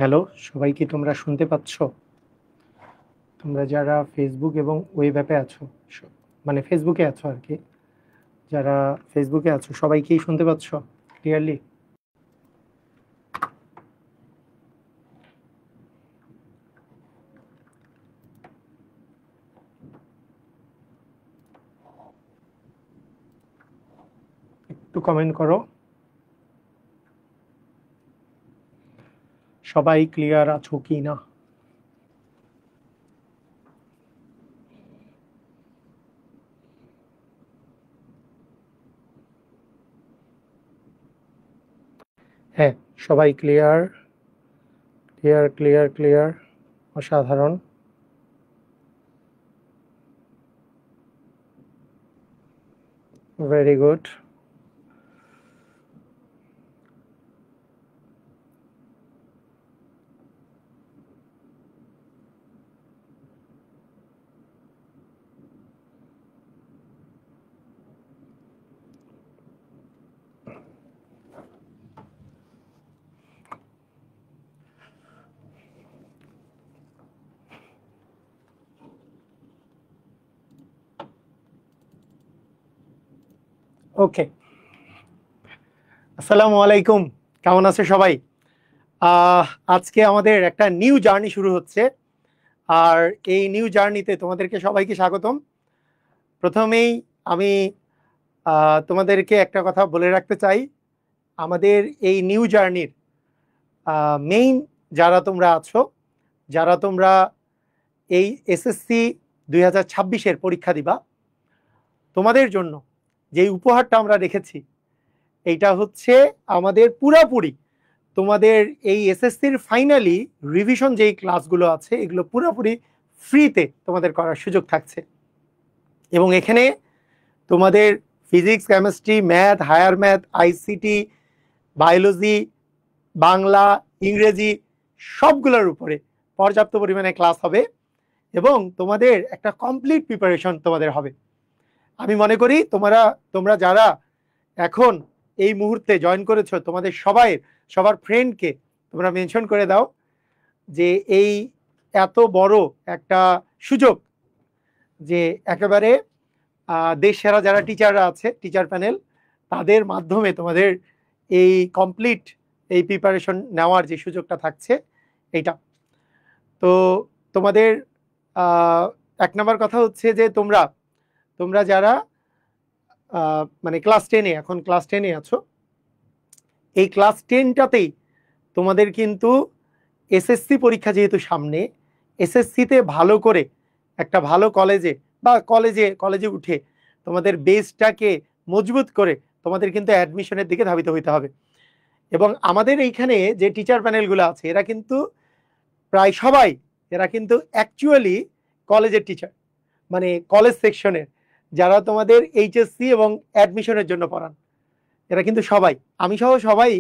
Hello, সবাই কি তোমরা শুনতে পাচ্ছ? তোমরা যারা ফেসবুক এবং ওয়েব অ্যাপে আছো, স মানে ফেসবুকে আছো আরকি। যারা ফেসবুকে আছো সবাই কি শুনতে পাচ্ছ ক্লিয়ারলি? একটু কমেন্ট করো। সবাই ক্লিয়ার আছো কি না? হ্যাঁ, সবাই ক্লিয়ার, ক্লিয়ার, ক্লিয়ার, ক্লিয়ার। অসাধারণ। Very good. ওকে। আসসালামু আলাইকুম। কেমন আছে সবাই? আহ আজকে আমাদের একটা নিউ জার্নি শুরু হচ্ছে। আর এই নিউ জার্নিতে তোমাদেরকে সবাইকে স্বাগতম। প্রথমেই আমি তোমাদেরকে একটা কথা বলে রাখতে চাই। আমাদের এই নিউ জার্নির মেইন যারা তোমরা আছো, যারা তোমরা এই এসএসসি 2026-এর পরীক্ষা দিবা, তোমাদের জন্য যে উপহারটা আমরা রেখেছি এইটা হচ্ছে আমাদের পুরাপুরি তোমাদের এই এসএসসির ফাইনালি রিভিশন যেই ক্লাসগুলো আছে এগুলো পুরোপুরি ফ্রিতে তোমাদের করার সুযোগ থাকছে। এবং এখানে তোমাদের physics, chemistry, math, higher math, ICT, biology, Bangla, ইংরেজি সবগুলোর উপরে পর্যাপ্ত পরিমাণে ক্লাস হবে এবং তোমাদের একটা কমপ্লিট প্রিপারেশন তোমাদের হবে। আমি মনে করি তোমরা যারা এখন এই মুহূর্তে জয়েন করেছো, তোমাদের সবার ফ্রেন্ডকে তোমরা মেনশন করে দাও যে এই এত বড় একটা সুযোগ, যে একেবারে দেশ সেরা যারা টিচাররা আছে, টিচার প্যানেল, তাদের মাধ্যমে তোমাদের এই কমপ্লিট এই প্রিপারেশন নেওয়ার যে সুযোগটা থাকছে এইটা। তো তোমাদের এক নম্বর কথা হচ্ছে যে তোমরা যারা মানে ক্লাস 10-এ, এখন ক্লাস 10-এ আছো, এই ক্লাস 10টাতেই তোমাদের কিন্তু এসএসসি পরীক্ষা যেহেতু সামনে, এসএসসিতে ভালো করে একটা ভালো কলেজে বা কলেজে উঠে তোমাদের বেসটাকে মজবুত করে তোমাদের কিন্তু অ্যাডমিশনের দিকে ধাবিত হইতে হবে। এবং আমাদের এইখানে যে টিচার প্যানেলগুলো আছে এরা কিন্তু প্রায় সবাই, এরা কিন্তু অ্যাকচুয়ালি কলেজের টিচার, মানে কলেজ সেকশনের যারা তোমাদের এইচএসসি এবং অ্যাডমিশনের জন্য পড়ান, এরা কিন্তু সবাই, আমি সহ সবাই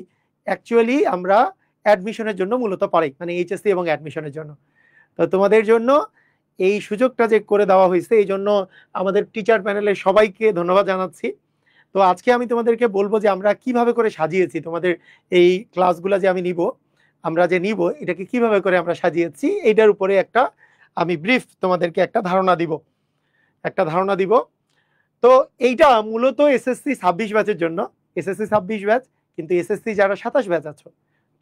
অ্যাকচুয়ালি আমরা অ্যাডমিশনের জন্য মূলত পড়াই, মানে এইচএসসি এবং অ্যাডমিশনের জন্য। তো তোমাদের জন্য এই সুযোগটা যে করে দেওয়া হয়েছে এই জন্য আমাদের টিচার প্যানেলের সবাইকে ধন্যবাদ জানাচ্ছি। তো আজকে আমি তোমাদেরকে বলবো যে আমরা কিভাবে করে সাজিয়েছি তোমাদের এই ক্লাসগুলো যে আমরা যে নিব এটাকে কিভাবে করে আমরা সাজিয়েছি এইটার উপরে একটা আমি ব্রিফ তোমাদেরকে একটা ধারণা দিব। তো এইটা মূলত এসএসসি 26 ব্যাচের জন্য, এসএসসি 26 ব্যাচ, কিন্তু এসএসসি যারা 27 ব্যাচ আছো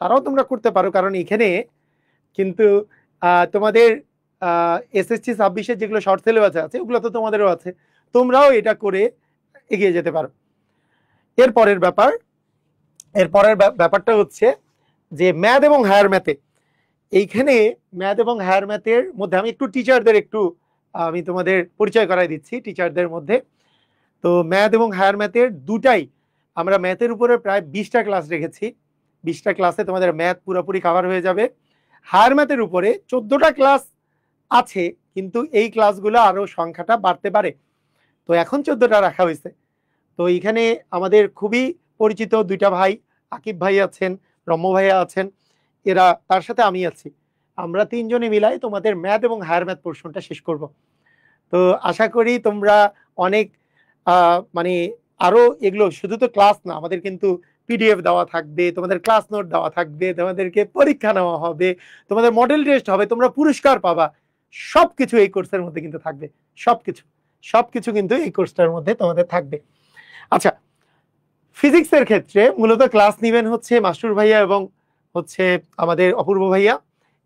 তারাও তোমরা করতে পারো, কারণ এখানে কিন্তু তোমাদের এসএসসি 26-এর যেগুলো শর্ট সিলেবাস আছে ওগুলো তো তোমাদেরও আছে, তোমরাও এটা করে এগিয়ে যেতে পারো। এরপরের ব্যাপারটা হচ্ছে যে ম্যাথ এবং হায়ার ম্যাথে, এইখানে ম্যাথ এবং হায়ার ম্যাথের মধ্যে আমি একটু টিচারদের আমি তোমাদের পরিচয় করাই দিচ্ছি টিচারদের মধ্যে। তো ম্যাথ এবং হায়ার ম্যাথের দুটাই আমরা ম্যাথের উপরে প্রায় 20টা ক্লাস রেখেছি। 20টা ক্লাসে তোমাদের ম্যাথ পুরোপুরি কভার হয়ে যাবে। হায়ার ম্যাথের উপরে 14টা ক্লাস আছে, কিন্তু এই ক্লাসগুলো আরও সংখ্যাটা বাড়তে পারে, তো এখন 14টা রাখা হয়েছে। তো এইখানে আমাদের খুবই পরিচিত দুইটা ভাই, আকিব ভাই আছেন, রম্য ভাইয়া আছেন, এরা, তার সাথে আমি আছি, আমরা তিনজনে মিলাই তোমাদের ম্যাথ এবং হায়ার ম্যাথ পোর্শনটা শেষ করব। তো আশা করি তোমরা অনেক মানে আরো এগুলো শুধু তো ক্লাস না, আমাদের কিন্তু পিডিএফ দেওয়া থাকবে, তোমাদের ক্লাস নোট দেওয়া থাকবে, তোমাদেরকে পরীক্ষা নেওয়া হবে, তোমাদের মডেল টেস্ট হবে, তোমরা পুরস্কার পাবা, সবকিছু এই কোর্সের মধ্যে কিন্তু থাকবে। সবকিছু সবকিছু কিন্তু এই কোর্সটার মধ্যে তোমাদের থাকবে। আচ্ছা, ফিজিক্সের ক্ষেত্রে মূলত ক্লাস নিবেন হচ্ছে মাস্টুর ভাইয়া এবং হচ্ছে আমাদের অপূর্ব ভাইয়া,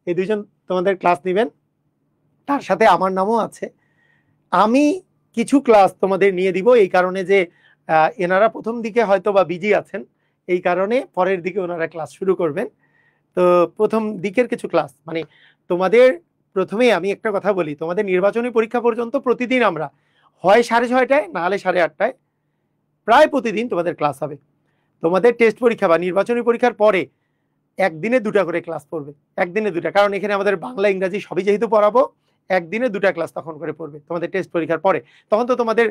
এই দুইজন তোমাদের ক্লাস নিবেন। তার সাথে আমার নামও আছে। আমি কিছু ক্লাস তোমাদের নিয়ে দিব, এই কারণে যে এনারা প্রথম দিকে হয়তো বা বিজি আছেন, এই কারণে পরের দিকে ওনারা ক্লাস শুরু করবেন। তো প্রথম দিকের কিছু ক্লাস মানে তোমাদের প্রথমেই আমি একটা কথা বলি, তোমাদের নির্বাচনী পরীক্ষা পর্যন্ত প্রতিদিন আমরা হয় 6:30টায় না হলে 8:30টায় প্রায় প্রতিদিন তোমাদের ক্লাস হবে। তোমাদের টেস্ট পরীক্ষা বা নির্বাচনী পরীক্ষার পরে একদিনে 2টা করে ক্লাস পড়বে, একদিনে 2টা, কারণ এখানে আমাদের বাংলা ইংরাজি সবই যেহেতু পড়াবো, একদিনে 2টা ক্লাস তখন করে পড়বে তোমাদের টেস্ট পরীক্ষার পরে। তখন তো তোমাদের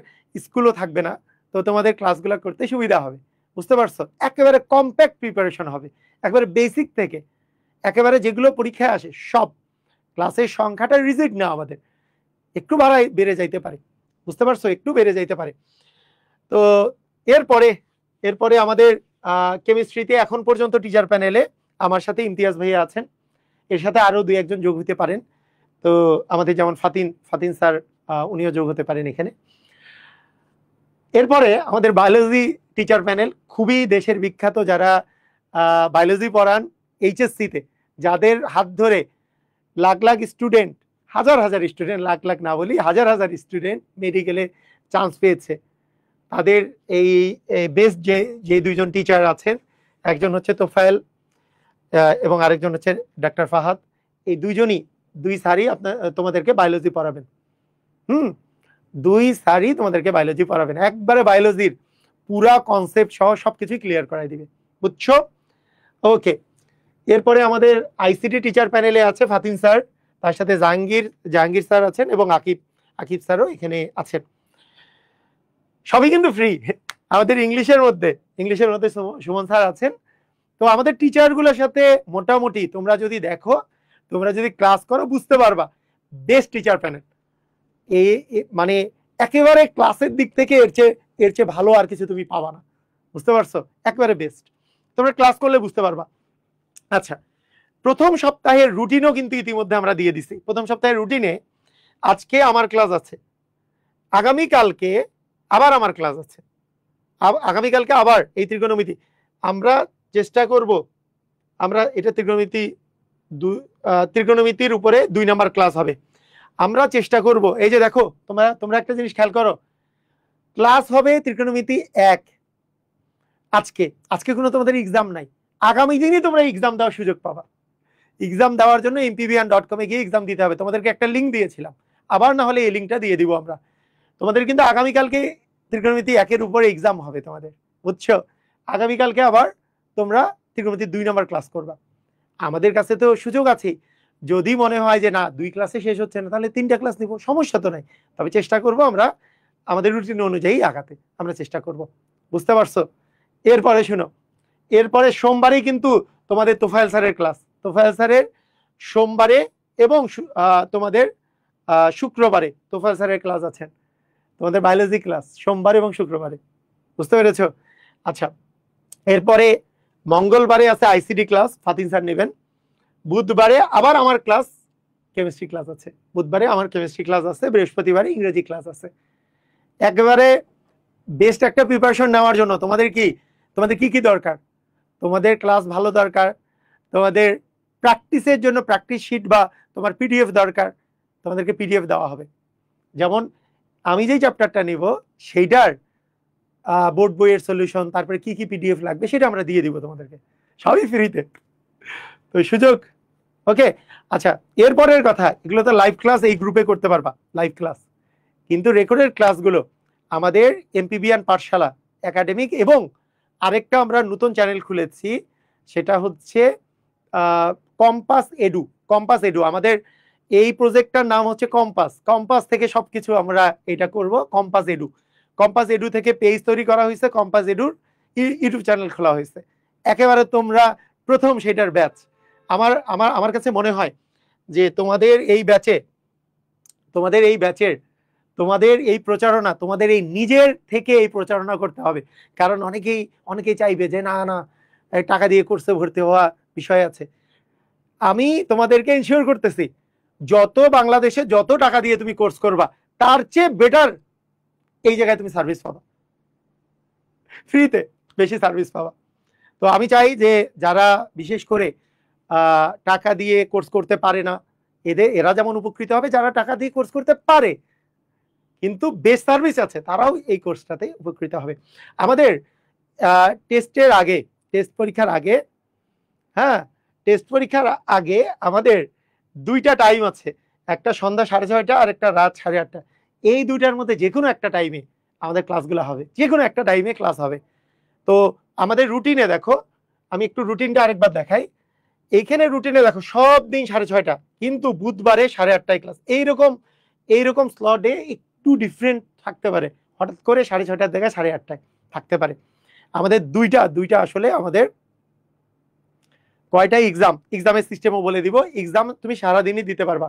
স্কুলও থাকবে না, তো তোমাদের ক্লাসগুলো করতে সুবিধা হবে, বুঝতে পারছো? একেবারে কম্প্যাক্ট প্রিপারেশন হবে, একেবারে বেসিক থেকে একেবারে যেগুলো পরীক্ষায় আসে সব। ক্লাসের সংখ্যাটা রিজিড না, আমাদের একটু বেড়ে যাইতে পারে, বুঝতে পারছো, একটু বেড়ে যাইতে পারে। তো এরপরে এরপরে আমাদের কেমিস্ট্রিতে এখন পর্যন্ত টিচার প্যানেলে আমার সাথে ইমতিয়াজ ভাইয়া আছেন, এর সাথে আরো 2-1জন যোগ হতে পারেন। তো আমাদের যেমন ফাতিন স্যার, উনিও যোগ হতে পারেন এখানে। এরপরে আমাদের বায়োলজি টিচার প্যানেল, খুবই দেশের বিখ্যাত, যারা বায়োলজি পড়ান এইচএসসিতে, যাদের হাত ধরে লাখ লাখ স্টুডেন্ট, হাজার হাজার স্টুডেন্ট, লাখ লাখ না বলি হাজার হাজার স্টুডেন্ট মেডিকেলে চান্স পেয়েছে। তাদের এই বেস্ট যে 2জন টিচার আছেন, একজন হচ্ছে তোফায়েল এবং আরেকজন হচ্ছে ডাক্তার ফাহাদ, এই দুই স্যারই তোমাদেরকে বায়োলজি পড়াবেন। 2 স্যারই তোমাদেরকে বায়োলজি পড়াবেন, একবারে বায়োলজির পুরা কনসেপ্ট সহ সবকিছু ক্লিয়ার করাই দিবে, বুঝছো? ওকে, এরপরে আমাদের আইসিটি টিচার প্যানেলে আছে ফাতিন স্যার, তার সাথে জাহাঙ্গীর স্যার আছেন এবং আকিব স্যারও এখানে আছেন। সবই কিন্তু ফ্রি। আমাদের ইংলিশের মধ্যে সুমন স্যার আছেন। তো আমাদের টিচারগুলোর সাথে মোটামুটি তোমরা যদি দেখো, তোমরা যদি ক্লাস করো, বুঝতে পারবা বেস্ট টিচার প্যানেল। মানে একেবারে ক্লাসের দিক থেকে এর চেয়ে ভালো আর কিছু তুমি পাবা না, বুঝতে পারছো? একেবারে বেস্ট, তোমরা ক্লাস করলে বুঝতে পারবা। আচ্ছা, প্রথম সপ্তাহের রুটিনও কিন্তু ইতিমধ্যে আমরা দিয়ে দিছি। প্রথম সপ্তাহের রুটিনে আজকে আমার ক্লাস আছে, আগামীকালকে আবার আমার ক্লাস আছে, আগামীকালকে আবার এই ত্রিকোণমিতি আমরা চেষ্টা করব, আমরা এটা ত্রিকোণমিতির উপরে 2 নাম্বার ক্লাস হবে। আমরা চেষ্টা করব, এই যে দেখো তোমরা একটা জিনিস খেয়াল করো, ক্লাস হবে ত্রিকোণমিতি 1। আজকে কোনো তোমাদের এক্সাম নাই, আগামী দিনই তোমরা এক্সাম দেওয়ার সুযোগ পাবা। এক্সাম দেওয়ার জন্য mpbn.com গিয়ে এক্সাম দিতে হবে। তোমাদেরকে একটা লিঙ্ক দিয়েছিলাম, আবার না হলে এই লিঙ্কটা দিয়ে দিব আমরা। তোমাদের কিন্তু আগামীকালকে ত্রিকোণমিতি 1-এর উপরে এক্সাম হবে তোমাদের, বুঝছো? আগামীকালকে আবার তোমরা ত্রিকোণমিতি 2 নাম্বার ক্লাস করবা। আমাদের কাছে তো সুযোগ আছে, যদি মনে হয় যে না 2 ক্লাসে শেষ হচ্ছে না, তাহলে 3টা ক্লাস নিব, সমস্যা তো নাই। তবে চেষ্টা করব আমরা আমাদের রুটিন অনুযায়ী আগাতে, আমরা চেষ্টা করব, বুঝতে পারছো? এরপরে শুনো, এরপরে সোমবারে কিন্তু তোমাদের তোফায়েল স্যারের ক্লাস, তোফায়েল স্যারের সোমবারে এবং তোমাদের শুক্রবারে তোফায়েল স্যারের ক্লাস আছেন, তোমাদের বায়োলজি ক্লাস সোমবার এবং শুক্রবারে, বুঝতে পেরেছো? আচ্ছা, এরপরে মঙ্গলবারে আছে আইসিডি ক্লাস, ফাতিন স্যার নেবেন। বুধবারে আবার আমার ক্লাস, কেমিস্ট্রি ক্লাস আছে, বুধবারে আমার কেমিস্ট্রি ক্লাস আছে, বৃহস্পতিবারে ইংরেজি ক্লাস আছে। একেবারে বেস্ট একটা প্রিপারেশন নেওয়ার জন্য তোমাদের কি কি দরকার? তোমাদের ক্লাস ভালো দরকার, তোমাদের প্র্যাকটিসের জন্য প্র্যাকটিস শিট বা তোমার পিডিএফ দরকার, তোমাদেরকে পিডিএফ দেওয়া হবে। যেমন আমি যেই চ্যাপ্টারটা নিব সেইটার বোর্ড বইয়ের সলিউশন, তারপরে কি কি পিডিএফ লাগবে সেটা আমরা দিয়ে দিব তোমাদেরকে, সবই ফ্রিতে, তো সুযোগ। ওকে, আচ্ছা, এরপরের কথা, এগুলো তো লাইভ ক্লাস এই গ্রুপে করতে পারবা, লাইভ ক্লাস, কিন্তু রেকর্ডের ক্লাসগুলো আমাদের এমপিবিএন পাঠশালা একাডেমিক, এবং আরেকটা আমরা নতুন চ্যানেল খুলেছি, সেটা হচ্ছে কম্পাস এডু। আমাদের এই প্রজেক্টটার নাম হচ্ছে কম্পাস থেকে সবকিছু আমরা এটা করব। কম্পাস এডু থেকে পেজ তৈরি করা হয়েছে, কম্পাস এডুর ইউটিউব চ্যানেল খোলা হয়েছে, একেবারে তোমরা প্রথম সেটার ব্যাচ। আমার কাছে মনে হয় যে তোমাদের এই ব্যাচের তোমাদের এই প্রচারণা, তোমাদের এই নিজের থেকে এই প্রচারণা করতে হবে। কারণ অনেকেই চাইবে যে না টাকা দিয়ে কোর্সে ভর্তি হওয়া বিষয় আছে। আমি তোমাদেরকে ইনশিওর করতেছি, যত বাংলাদেশে যত টাকা দিয়ে তুমি কোর্স করবা তার চেয়ে বেটার এই জায়গায় তুমি সার্ভিস পাবা, ফ্রিতে বেশি সার্ভিস পাবা। তো আমি চাই যে যারা বিশেষ করে টাকা দিয়ে কোর্স করতে পারে না, এরা যেমন উপকৃত হবে, যারা টাকা দিয়ে কোর্স করতে পারে কিন্তু বেস্ট সার্ভিস আছে তারাও এই কোর্সটাতে উপকৃত হবে। আমাদের টেস্টের আগে, টেস্ট পরীক্ষার আগে, হ্যাঁ টেস্ট পরীক্ষার আগে আমাদের দুইটা টাইম আছে, একটা সন্ধ্যা 6:30 আর একটা রাত 8:30। এই দুইটার মধ্যে যে কোনো একটা টাইমে আমাদের ক্লাসগুলো হবে, যে কোনো একটা টাইমে ক্লাস হবে। তো আমাদের রুটিনে দেখো, আমি একটু রুটিনটা আরেকবার দেখাই। এইখানে রুটিনে দেখো সব দিন 6:30, কিন্তু বুধবারে 8:30 ক্লাস। এইরকম স্লটে একটু ডিফারেন্ট থাকতে পারে, হঠাৎ করে 6:30 জায়গায় 8:30 থাকতে পারে। আমাদের দুইটা আসলে আমাদের কয়টা এক্সামের সিস্টেমও বলে দিব। এক্সাম তুমি সারাদিনই দিতে পারবা।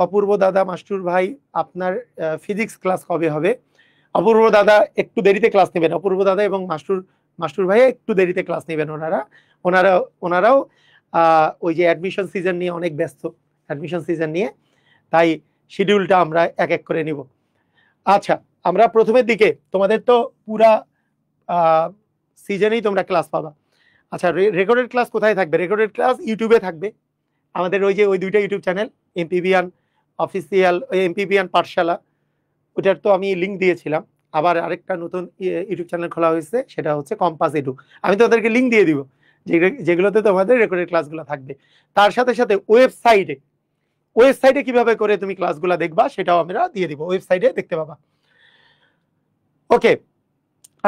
অপূর্ব দাদা, মাস্টুর ভাই, আপনার ফিজিক্স ক্লাস কবে হবে? অপূর্ব দাদা একটু দেরিতে ক্লাস নেবেন, অপূর্ব দাদা এবং মাস্টুর ভাই একটু দেরিতে ক্লাস নেবেন। ওনারাও ওই যে অ্যাডমিশন সিজন নিয়ে অনেক ব্যস্ত, অ্যাডমিশন সিজন নিয়ে, তাই শিডিউলটা আমরা এক এক করে নিব। আচ্ছা, আমরা প্রথমের দিকে, তোমাদের তো পুরা সিজনেই তোমরা ক্লাস পাবা। আচ্ছা, রেকর্ডেড ক্লাস কোথায় থাকবে? রেকর্ডেড ক্লাস ইউটিউবে থাকবে। আমাদের ওই দুইটা ইউটিউব চ্যানেল, এমপিবিয়ান অফিসিয়াল, এমপিবিয়ান পাঠশালা, ওটার তো আমি লিঙ্ক দিয়েছিলাম। আবার আরেকটা নতুন ইউটিউব চ্যানেল খোলা হয়েছে, সেটা হচ্ছে কম্পাস এডু। আমি তো ওদেরকে লিঙ্ক দিয়ে দিব যেগুলোতে তোমাদের রেকর্ডেড ক্লাসগুলো থাকবে। তার সাথে সাথে ওয়েবসাইটে কিভাবে করে তুমি ক্লাসগুলো দেখবা সেটাও আমরা দিয়ে দিব, ওয়েবসাইটে দেখতে পাবা। ওকে,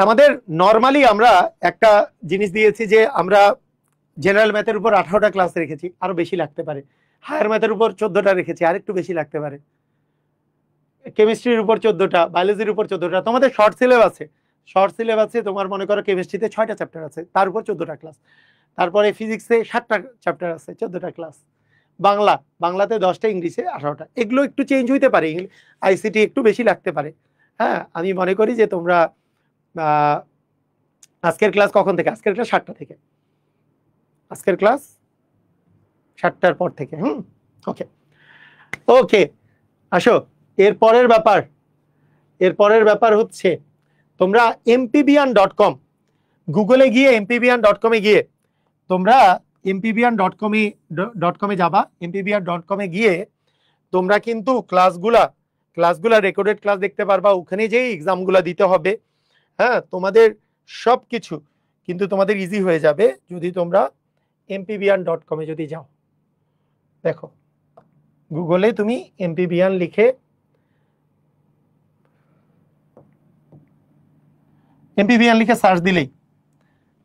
আমাদের নর্মালি আমরা একটা জিনিস দিয়েছি যে আমরা জেনারেল ম্যাথের উপর 18টা ক্লাস রেখেছি, আরো বেশি লাগতে পারে। হায়ার ম্যাথের উপর 14টা রেখেছি, আর একটু বেশি লাগতে পারে। কেমিস্ট্রির উপর 14টা, বায়োলজির উপর 14টা। তোমাদের শর্ট সিলেবাসে তোমার মনে করো কেমিস্ট্রিতে 6টা চ্যাপ্টার আছে, তার উপর 14টা ক্লাস। তারপরে ফিজিক্সে 7টা চ্যাপ্টার আছে, 14টা ক্লাস। বাংলাতে 10টা, ইংলিশে 18টা। এগুলো একটু চেঞ্জ হইতে পারে, আইসিটি একটু বেশি লাগতে পারে। হ্যাঁ, আমি মনে করি যে তোমরা আজকের ক্লাস কখন থেকে? আজকের ক্লাস 7টা থেকে, আজকের ক্লাস 7টার পর থেকে। ওকে, আসো। এরপরের ব্যাপার হচ্ছে তোমরা mpbian.com, গুগলে গিয়ে mpbian.com-এ গিয়ে তোমরা mpbian.com-এ যাবা। mpbian.com-এ গিয়ে তোমরা কিন্তু ক্লাসগুলা রেকর্ডেড ক্লাস দেখতে পারবা। ওখানে যেই এক্সামগুলা দিতে হবে, হ্যাঁ, তোমাদের সবকিছু কিন্তু তোমাদের ইজি হয়ে যাবে যদি তোমরা mpbian.com-এ যদি যাও। দেখো, গুগলে তুমি mpbian লিখে সার্চ দিলেই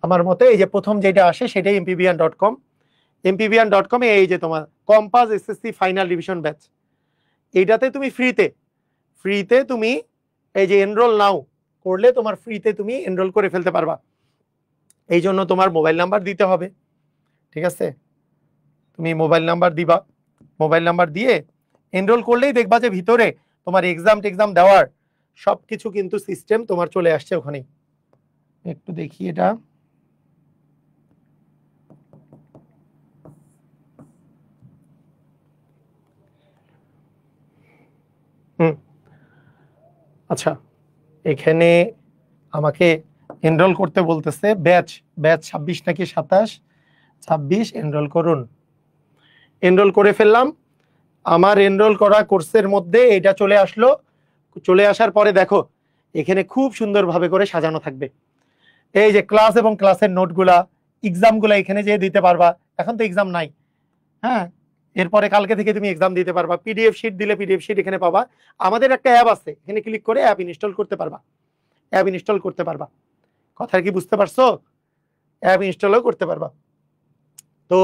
আমার মতে এই যে প্রথম যেটা আসে সেটাই mpbian.com। mpbian.com-এ এই যে তোমার compass SSC final revision batch, এইটাতে তুমি ফ্রিতে তুমি এই যে এনরোল নাও করলে তোমার ফ্রিতে তুমি এনরোল করে ফেলতে পারবা। এই জন্য তোমার মোবাইল নাম্বার দিতে হবে, ঠিক আছে? তুমি মোবাইল নাম্বার দিবা, মোবাইল নাম্বার দিয়ে এনরোল করলেই দেখবা যে ভিতরে তোমার এক্সাম দেওয়ার সবকিছু কিন্তু সিস্টেম তোমার চলে আসছে ওখানেই। একটু দেখি এটা, আচ্ছা, এখানে আমাকে এনরোল করতে বলতেছে। ব্যাচ 26 নাকি 27, এনরোল করুন। এনরোল করে ফেললাম। আমার এনরোল করা কোর্সের মধ্যে এটা চলে আসলো। চলে আসার পরে দেখো এখানে খুব সুন্দরভাবে করে সাজানো থাকবে এই যে ক্লাস এবং ক্লাসের নোটগুলা, এক্সামগুলা এখানে যেয়ে দিতে পারবা। এখন তো এক্সাম নাই, হ্যাঁ, এরপরে কালকে থেকে তুমি এক্সাম দিতে পারবা। পিডিএফ শিট দিলে পিডিএফ শিট এখানে পাবা। আমাদের একটা অ্যাপ আছে, এখানে ক্লিক করে অ্যাপ ইনস্টল করতে পারবা। কথা কি বুঝতে পারছো? অ্যাপ ইনস্টলও করতে পারবা। তো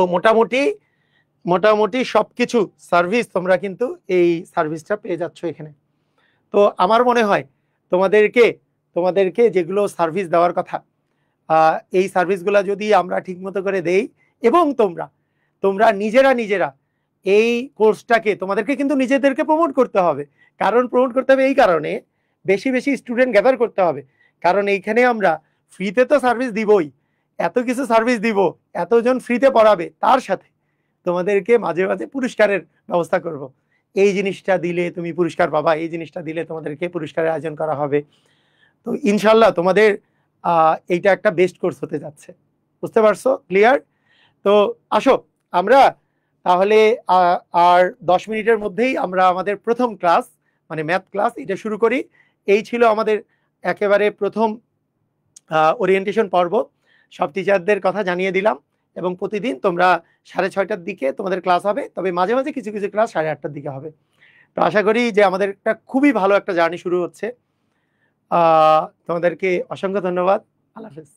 মোটামুটি সবকিছু সার্ভিস তোমরা কিন্তু এই সার্ভিসটা পেয়ে যাচ্ছ এখানে। তো আমার মনে হয় তোমাদেরকে যেগুলো সার্ভিস দেওয়ার কথা, এই সার্ভিসগুলো যদি আমরা ঠিকমতো করে দেই এবং তোমরা নিজেরা এই কোর্সটাকে, তোমাদেরকে কিন্তু নিজেদেরকে প্রমোট করতে হবে। কারণ প্রমোট করতে হবে এই কারণে, বেশি স্টুডেন্ট গ্যাদার করতে হবে। কারণ এইখানে আমরা ফ্রিতে তো সার্ভিস দিবই, এত কিছু সার্ভিস দিব, এতজন ফ্রিতে পড়াবে, তার সাথে তোমাদেরকে মাঝে মাঝে পুরস্কারের ব্যবস্থা করব। এই জিনিসটা দিলে তুমি পুরস্কার পাবা, এই জিনিসটা দিলে তোমাদেরকে পুরস্কারের আয়োজন করা হবে। তো ইনশাল্লাহ তোমাদের এইটা একটা বেস্ট কোর্স হতে যাচ্ছে। বুঝতে পারছো? ক্লিয়ার? তো আসো আমরা তাহলে আর 10 মিনিটের মধ্যেই আমরা আমাদের প্রথম ক্লাস মানে ম্যাথ ক্লাস এটা শুরু করি। এই ছিল আমাদের একেবারে প্রথম ওরিয়েন্টেশন পর্ব। সব টিচারদের কথা জানিয়ে দিলাম এবং প্রতিদিন তোমরা 6:30টার দিকে তোমাদের ক্লাস হবে, তবে মাঝে মাঝে কিছু কিছু ক্লাস 8:30টার দিকে হবে। তো আশা করি যে আমাদের একটা খুবই ভালো একটা জার্নি শুরু হচ্ছে। তোমাদেরকে অসংখ্য ধন্যবাদ। আল্লাহ হাফেজ।